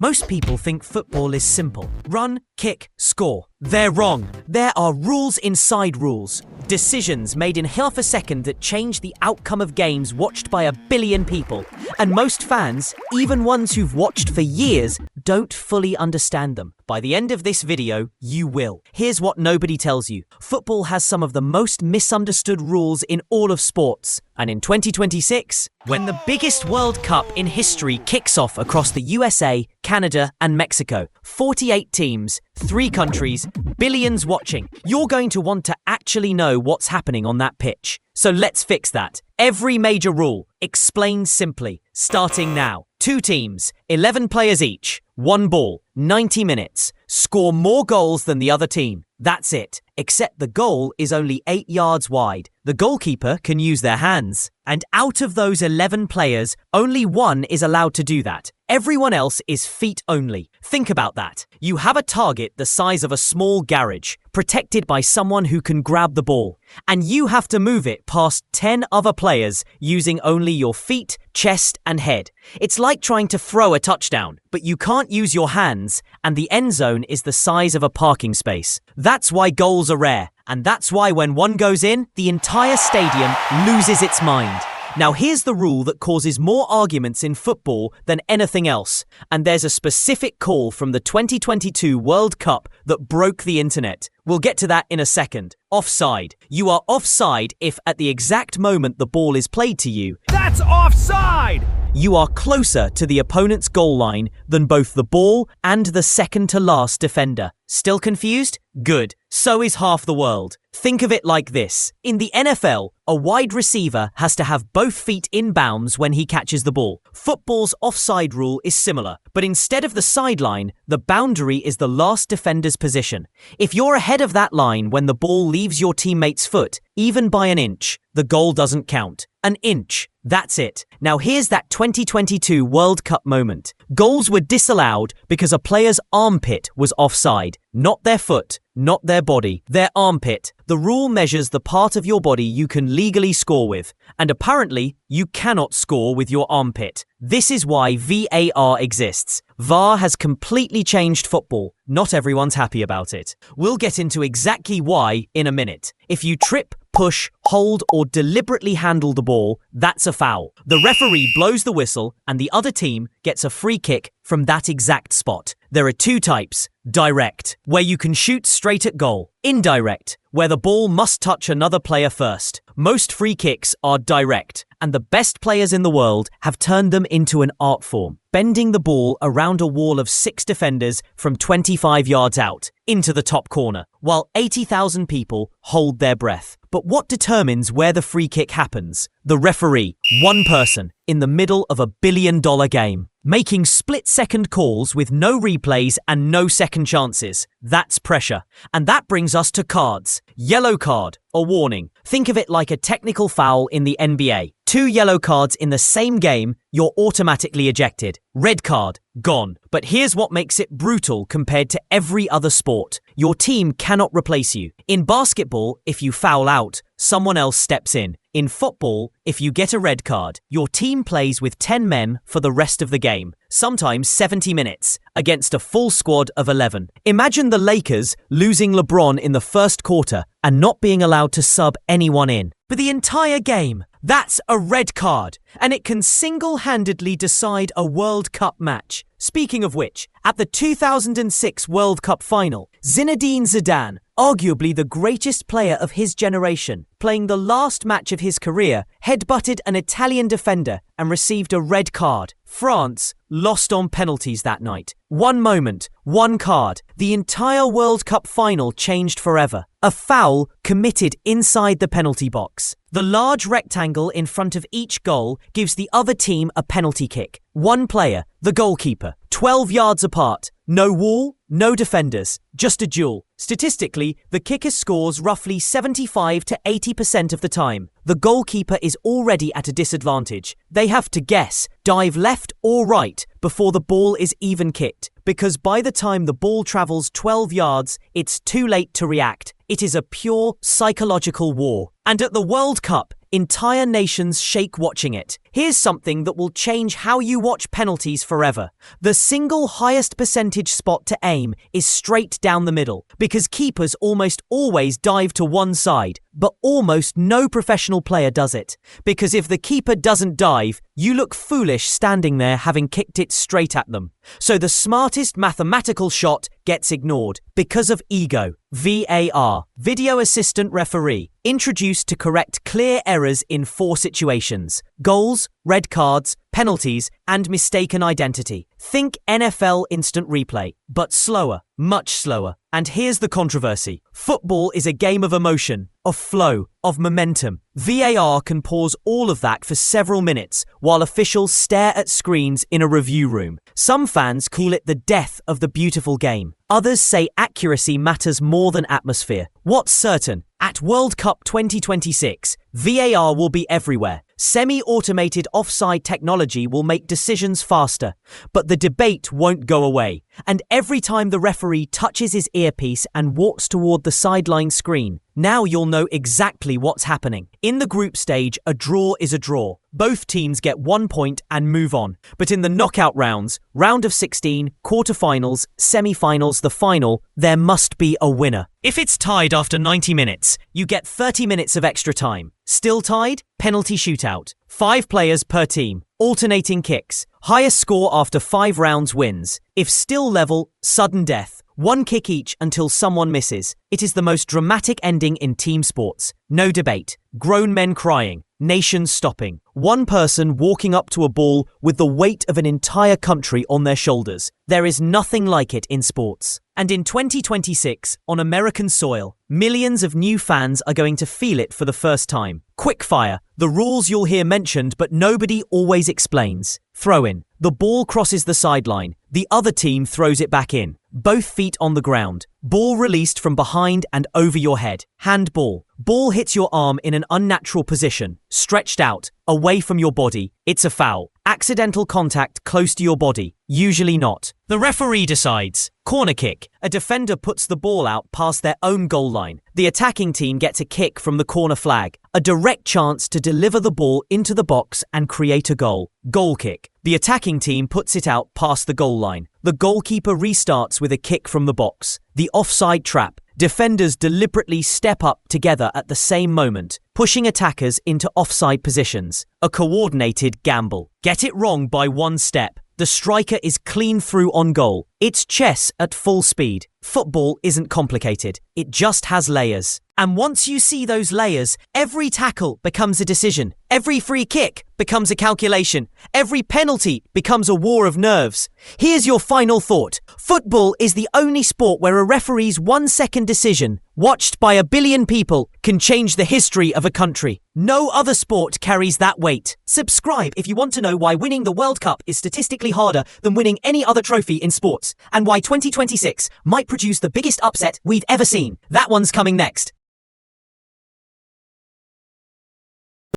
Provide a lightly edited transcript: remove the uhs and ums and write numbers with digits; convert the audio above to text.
Most people think football is simple. Run, kick, score. They're wrong. There are rules inside rules. Decisions made in half a second that change the outcome of games watched by 1 billion people. And most fans, even ones who've watched for years, don't fully understand them. By the end of this video, you will. Here's what nobody tells you. Football has some of the most misunderstood rules in all of sports. And in 2026, when the biggest World Cup in history kicks off across the USA, Canada, and Mexico, 48 teams, 3 countries, billions watching, you're going to want to actually know what's happening on that pitch. So let's fix that. Every major rule, explained simply, starting now. 2 teams, 11 players each, 1 ball, 90 minutes. Score more goals than the other team. That's it. Except the goal is only 8 yards wide. The goalkeeper can use their hands. And out of those 11 players, only 1 is allowed to do that. Everyone else is feet only. Think about that. You have a target the size of a small garage, protected by someone who can grab the ball. And you have to move it past 10 other players using only your feet, chest, and head. It's like trying to throw a touchdown, but you can't use your hands, and the end zone is the size of a parking space. That's why goals are rare, and that's why when one goes in, the entire stadium loses its mind. Now here's the rule that causes more arguments in football than anything else, and there's a specific call from the 2022 World Cup that broke the internet. We'll get to that in a second. Offside. You are offside if at the exact moment the ball is played to you, that's offside! You are closer to the opponent's goal line than both the ball and the second to last defender. Still confused? Good. So is half the world. Think of it like this. In the NFL, a wide receiver has to have both feet in bounds when he catches the ball. Football's offside rule is similar, but instead of the sideline, the boundary is the last defender's position. If you're ahead of that line when the ball leaves your teammate's foot, even by an inch, the goal doesn't count. An inch. That's it. Now here's that 2022 World Cup moment. Goals were disallowed because a player's armpit was offside. Not their foot, not their body, their armpit. The rule measures the part of your body you can legally score with. And apparently, you cannot score with your armpit. This is why VAR exists. VAR has completely changed football. Not everyone's happy about it. We'll get into exactly why in a minute. If you trip, push, hold, or deliberately handle the ball, that's a foul. The referee blows the whistle and the other team gets a free kick from that exact spot. There are 2 types. Direct, where you can shoot straight at goal. Indirect, where the ball must touch another player first. Most free kicks are direct, and the best players in the world have turned them into an art form, bending the ball around a wall of 6 defenders from 25 yards out into the top corner, while 80,000 people hold their breath. But what determines where the free kick happens? The referee, one person, in the middle of $1 billion game, making split-second calls with no replays and no second chances. That's pressure. And that brings us to cards. Yellow card, a warning. Think of it like a technical foul in the NBA. 2 yellow cards in the same game, you're automatically ejected. Red card, gone. But here's what makes it brutal compared to every other sport. Your team cannot replace you. In basketball, if you foul out, someone else steps in. In football, if you get a red card, your team plays with 10 men for the rest of the game, sometimes 70 minutes, against a full squad of 11. Imagine the Lakers losing LeBron in the first quarter and not being allowed to sub anyone in for the entire game. That's a red card, and it can single-handedly decide a World Cup match. Speaking of which, at the 2006 World Cup final, Zinedine Zidane, arguably the greatest player of his generation, playing the last match of his career, headbutted an Italian defender and received a red card. France lost on penalties that night. 1 moment, 1 card. The entire World Cup final changed forever. A foul committed inside the penalty box. The large rectangle in front of each goal gives the other team a penalty kick. 1 player, the goalkeeper, 12 yards apart. No wall, no defenders, just a duel. Statistically, the kicker scores roughly 75 to 80% of the time. The goalkeeper is already at a disadvantage. They have to guess, dive left or right before the ball is even kicked, because by the time the ball travels 12 yards, it's too late to react. It is a pure psychological war. And at the World Cup, Entire nations shake watching it. Here's something that will change how you watch penalties forever. The single highest percentage spot to aim is straight down the middle, because keepers almost always dive to one side, but almost no professional player does it. Because if the keeper doesn't dive, you look foolish standing there having kicked it straight at them. So the smartest mathematical shot gets ignored because of ego. VAR, Video Assistant Referee, introduced to correct clear errors in 4 situations: goals, red cards, penalties, and mistaken identity. Think NFL instant replay, but slower, much slower. And here's the controversy. Football is a game of emotion, of flow, of momentum. VAR can pause all of that for several minutes while officials stare at screens in a review room. Some fans call it the death of the beautiful game. Others say accuracy matters more than atmosphere. What's certain? At World Cup 2026, VAR will be everywhere. Semi-automated offside technology will make decisions faster, but the debate won't go away. And every time the referee touches his earpiece and walks toward the sideline screen, now you'll know exactly what's happening. In the group stage, a draw is a draw. Both teams get 1 point and move on. But in the knockout rounds, round of 16, quarterfinals, semi-finals, the final, there must be a winner. If it's tied after 90 minutes, you get 30 minutes of extra time. Still tied? Penalty shootout. 5 players per team. Alternating kicks. Highest score after 5 rounds wins. If still level, sudden death. 1 kick each until someone misses. It is the most dramatic ending in team sports. No debate. Grown men crying. Nations stopping. One person walking up to a ball with the weight of an entire country on their shoulders. There is nothing like it in sports. And in 2026, on American soil, millions of new fans are going to feel it for the first time. Quickfire, the rules you'll hear mentioned but nobody always explains. Throw-in, the ball crosses the sideline. The other team throws it back in. Both feet on the ground. Ball released from behind and over your head. Handball. Ball hits your arm in an unnatural position. Stretched out, away from your body. It's a foul. Accidental contact close to your body. Usually not. The referee decides. Corner kick. A defender puts the ball out past their own goal line. The attacking team gets a kick from the corner flag. A direct chance to deliver the ball into the box and create a goal. Goal kick. The attacking team puts it out past the goal line. The goalkeeper restarts with a kick from the box. The offside trap. Defenders deliberately step up together at the same moment, pushing attackers into offside positions. A coordinated gamble. Get it wrong by 1 step. The striker is clean through on goal. It's chess at full speed. Football isn't complicated. It just has layers. And once you see those layers, every tackle becomes a decision. Every free kick becomes a calculation. Every penalty becomes a war of nerves. Here's your final thought. Football is the only sport where a referee's 1-second decision, watched by 1 billion people, can change the history of a country. No other sport carries that weight. Subscribe if you want to know why winning the World Cup is statistically harder than winning any other trophy in sports, and why 2026 might produce the biggest upset we've ever seen. That one's coming next.